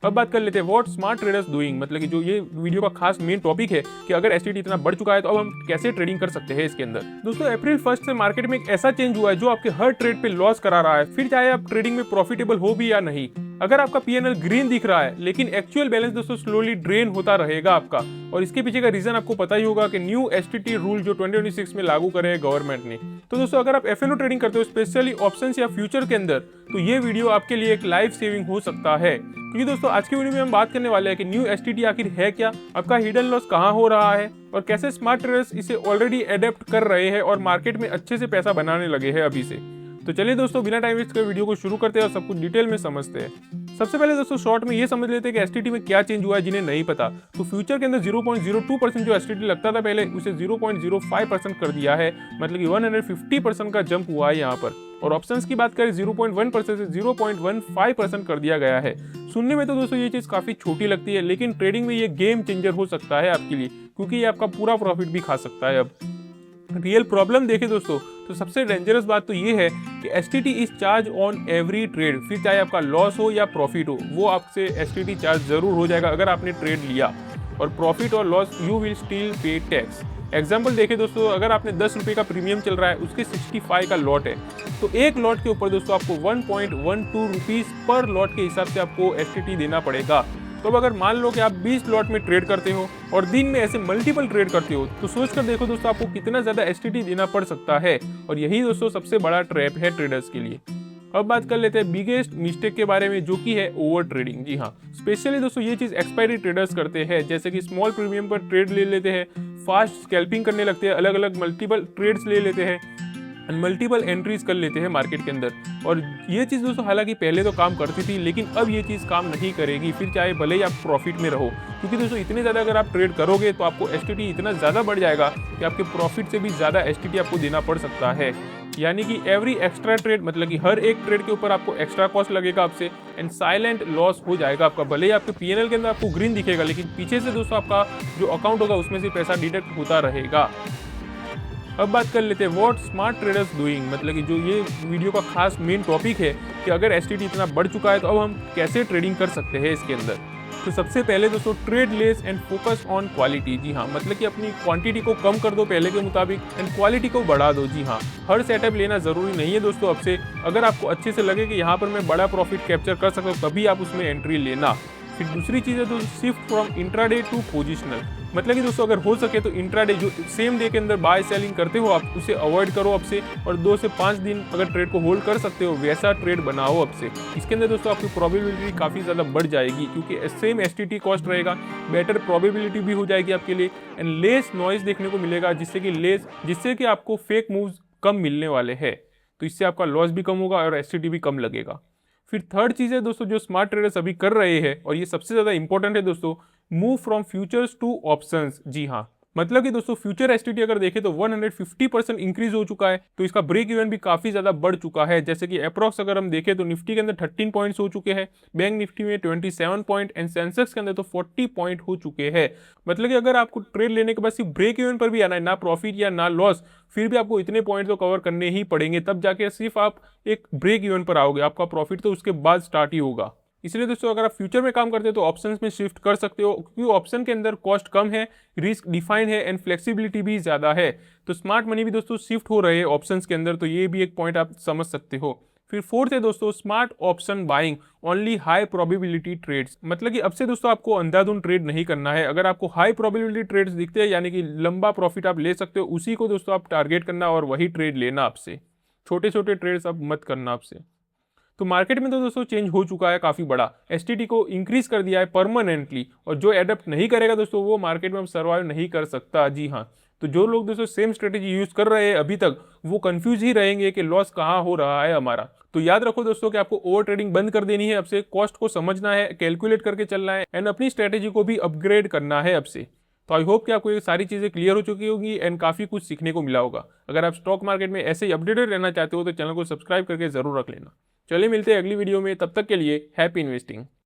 अब बात कर लेते हैं व्हाट स्मार्ट ट्रेडर्स डूइंग, मतलब कि जो ये वीडियो का खास मेन टॉपिक है कि अगर एसटीटी इतना बढ़ चुका है तो अब हम कैसे ट्रेडिंग कर सकते हैं इसके अंदर। दोस्तों अप्रैल 1 से मार्केट में एक ऐसा चेंज हुआ है जो आपके हर ट्रेड पे लॉस करा रहा है, फिर चाहे आप ट्रेडिंग में प्रॉफिटेबल हो भी या नहीं। अगर आपका पीएनएल ग्रीन दिख रहा है लेकिन एक्चुअल बैलेंस दोस्तों स्लोली ड्रेन होता रहेगा आपका, और इसके पीछे का रीजन आपको पता ही होगा कि न्यू एसटीटी रूल जो 2026 में लागू करे है गवर्नमेंट ने। तो दोस्तों अगर आप एफएनओ ट्रेडिंग करते हो स्पेशली ऑप्शंस या फ्यूचर के अंदर, तो ये वीडियो आपके लिए एक लाइफ सेविंग हो सकता है, क्योंकि दोस्तों आज की वीडियो में हम बात करने वाले हैं कि न्यू एसटीटी आखिर है क्या, आपका हिडन लॉस कहां हो रहा है और कैसे स्मार्ट ट्रेडर्स इसे ऑलरेडी एडेप्ट कर रहे हैं और मार्केट में अच्छे से पैसा बनाने लगे हैं अभी से। तो चलिए दोस्तों बिना टाइम वेस्ट कर वीडियो को शुरू करते हैं और सब कुछ डिटेल में समझते हैं। सबसे पहले दोस्तों शॉर्ट में ये समझ लेते हैं कि एसटीटी में क्या चेंज हुआ है जिन्हें नहीं पता। तो फ्यूचर के अंदर 0.02% जो एसटीटी लगता था पहले उसे 0.05% कर दिया है, मतलब कि 150% का जंप हुआ है यहाँ पर। और ऑप्शंस की बात करें 0.1% से 0.15% कर दिया गया है। सुनने में तो दोस्तों ये चीज काफी छोटी लगती है, लेकिन ट्रेडिंग में ये गेम चेंजर हो सकता है आपके लिए, क्योंकि ये आपका पूरा प्रॉफिट भी खा सकता है। अब रियल प्रॉब्लम देखें दोस्तों तो सबसे डेंजरस बात तो ये है कि STT is charge on every trade, फिर चाहे आपका लॉस हो या प्रॉफिट हो, वो आपसे एसटीटी चार्ज जरूर हो जाएगा अगर आपने ट्रेड लिया, और प्रॉफिट और लॉस यू विल स्टिल पे टैक्स। एग्जाम्पल देखें दोस्तों, अगर आपने 10 रुपये का प्रीमियम चल रहा है, उसके 65 का लॉट है, तो एक लॉट के ऊपर दोस्तों आपको 1.12 रुपीज पर लॉट के हिसाब से आपको एसटीटी देना पड़ेगा। तो अब अगर मान लो कि आप 20 लॉट में ट्रेड करते हो और दिन में ऐसे मल्टीपल ट्रेड करते हो, तो सोच कर देखो दोस्तों आपको कितना ज्यादा एसटीटी देना पड़ सकता है, और यही दोस्तों सबसे बड़ा ट्रैप है ट्रेडर्स के लिए। अब बात कर लेते हैं बिगेस्ट मिस्टेक के बारे में, जो कि है ओवर ट्रेडिंग। जी हाँ, स्पेशली दोस्तों ये चीज एक्सपायरी ट्रेडर्स करते हैं, जैसे कि स्मॉल प्रीमियम पर ट्रेड ले लेते हैं, फास्ट स्कैल्पिंग करने लगते हैं, अलग अलग मल्टीपल ट्रेड्स ले लेते हैं, मल्टीपल एंट्रीज कर लेते हैं मार्केट के अंदर। और ये चीज़ दोस्तों हालांकि पहले तो काम करती थी, लेकिन अब ये चीज़ काम नहीं करेगी, फिर चाहे भले ही आप प्रॉफिट में रहो, क्योंकि दोस्तों इतने ज़्यादा अगर आप ट्रेड करोगे तो आपको एसटीटी इतना ज़्यादा बढ़ जाएगा कि आपके प्रॉफिट से भी ज़्यादा एसटीटी आपको देना पड़ सकता है। यानी कि एवरी एक्स्ट्रा ट्रेड, मतलब कि हर एक ट्रेड के ऊपर आपको एक्स्ट्रा कॉस्ट लगेगा आपसे, एंड साइलेंट लॉस हो जाएगा आपका। भले ही आपके पीएनएल के अंदर आपको ग्रीन दिखेगा, लेकिन पीछे से दोस्तों आपका जो अकाउंट होगा उसमें से पैसा डिडक्ट होता रहेगा। अब बात कर लेते हैं व्हाट स्मार्ट ट्रेडर्स डूइंग, मतलब कि जो ये वीडियो का खास मेन टॉपिक है कि अगर एसटीटी इतना बढ़ चुका है तो अब हम कैसे ट्रेडिंग कर सकते हैं इसके अंदर। तो सबसे पहले दोस्तों trade less and focus on quality. जी हाँ, मतलब कि अपनी क्वांटिटी को कम कर दो पहले के मुताबिक एंड क्वालिटी को बढ़ा दो। जी हाँ, हर सेटअप लेना जरूरी नहीं है दोस्तों अब से। अगर आपको अच्छे से लगे कि यहाँ पर मैं बड़ा प्रॉफिट कैप्चर कर सकता हूँ, तभी आप उसमें एंट्री लेना। फिर दूसरी चीज़ है दोस्तों shift from intraday to positional, मतलब कि दोस्तों अगर हो सके तो इंट्राडे जो सेम डे के अंदर बाय सेलिंग करते हो आप, उसे अवॉइड करो अब से, और 2 से 5 दिन अगर ट्रेड को होल्ड कर सकते हो वैसा ट्रेड बनाओ अब से। इसके अंदर दोस्तों आपकी प्रोबेबिलिटी काफ़ी ज़्यादा बढ़ जाएगी, क्योंकि सेम एसटीटी कॉस्ट रहेगा, बेटर प्रोबेबिलिटी भी हो जाएगी आपके लिए, एंड लेस नॉइज देखने को मिलेगा, जिससे कि आपको फेक मूव्स कम मिलने वाले हैं। तो इससे आपका लॉस भी कम होगा और एसटीटी भी कम लगेगा। फिर थर्ड चीज़ है दोस्तों जो स्मार्ट ट्रेडर्स अभी कर रहे हैं, और ये सबसे ज़्यादा इंपॉर्टेंट है दोस्तों, move from futures to options. जी हाँ, मतलब कि दोस्तों फ्यूचर एसटीटी अगर देखें तो 150% इंक्रीज हो चुका है, तो इसका ब्रेक इवन भी काफी ज्यादा बढ़ चुका है। जैसे कि अप्रॉक्स अगर हम देखें तो निफ्टी के अंदर 13 पॉइंट्स हो चुके हैं, बैंक निफ्टी में 27 पॉइंट, एंड सेंसेक्स के अंदर तो 40 पॉइंट हो चुके हैं। मतलब कि अगर आपको ट्रेड लेने के बाद सिर्फ ब्रेक इवन पर भी आना है, ना प्रॉफिट या ना लॉस, फिर भी आपको इतने पॉइंट तो कवर करने ही पड़ेंगे, तब जाके सिर्फ आप एक ब्रेक इवन पर आओगे। आपका प्रॉफिट तो उसके बाद स्टार्ट ही होगा। इसलिए दोस्तों अगर आप फ्यूचर में काम करते हो तो ऑप्शंस में शिफ्ट कर सकते हो, क्योंकि ऑप्शन के अंदर कॉस्ट कम है, रिस्क डिफाइन है, एंड फ्लेक्सिबिलिटी भी ज़्यादा है। तो स्मार्ट मनी भी दोस्तों शिफ्ट हो रहे हैं ऑप्शंस के अंदर, तो ये भी एक पॉइंट आप समझ सकते हो। फिर फोर्थ है दोस्तों smart option buying only high probability trades, मतलब कि अब से दोस्तों आपको अंधाधुंध ट्रेड नहीं करना है। अगर आपको हाई प्रोबेबिलिटी ट्रेड्स दिखते हैं, यानी कि लंबा प्रॉफिट आप ले सकते हो, उसी को दोस्तों आप टारगेट करना और वही ट्रेड लेना आपसे। छोटे छोटे ट्रेड्स आप मत करना आपसे। तो मार्केट में तो दोस्तों चेंज हो चुका है काफ़ी बड़ा, एसटीटी को इंक्रीज कर दिया है परमानेंटली, और जो एडप्ट नहीं करेगा दोस्तों वो मार्केट में सर्वाइव नहीं कर सकता। जी हाँ, तो जो लोग दोस्तों सेम स्ट्रेटेजी यूज कर रहे हैं अभी तक, वो कंफ्यूज ही रहेंगे कि लॉस कहाँ हो रहा है हमारा। तो याद रखो दोस्तों कि आपको ओवर ट्रेडिंग बंद कर देनी है अब से, कॉस्ट को समझना है, कैलकुलेट करके चलना है, एंड अपनी स्ट्रेटेजी को भी अपग्रेड करना है अब से। तो आई होप कि आपको ये सारी चीज़ें क्लियर हो चुकी होगी एंड काफ़ी कुछ सीखने को मिला होगा। अगर आप स्टॉक मार्केट में ऐसे ही अपडेटेड रहना चाहते हो तो चैनल को सब्सक्राइब करके जरूर रख लेना। चलिए मिलते हैं अगली वीडियो में, तब तक के लिए हैप्पी इन्वेस्टिंग।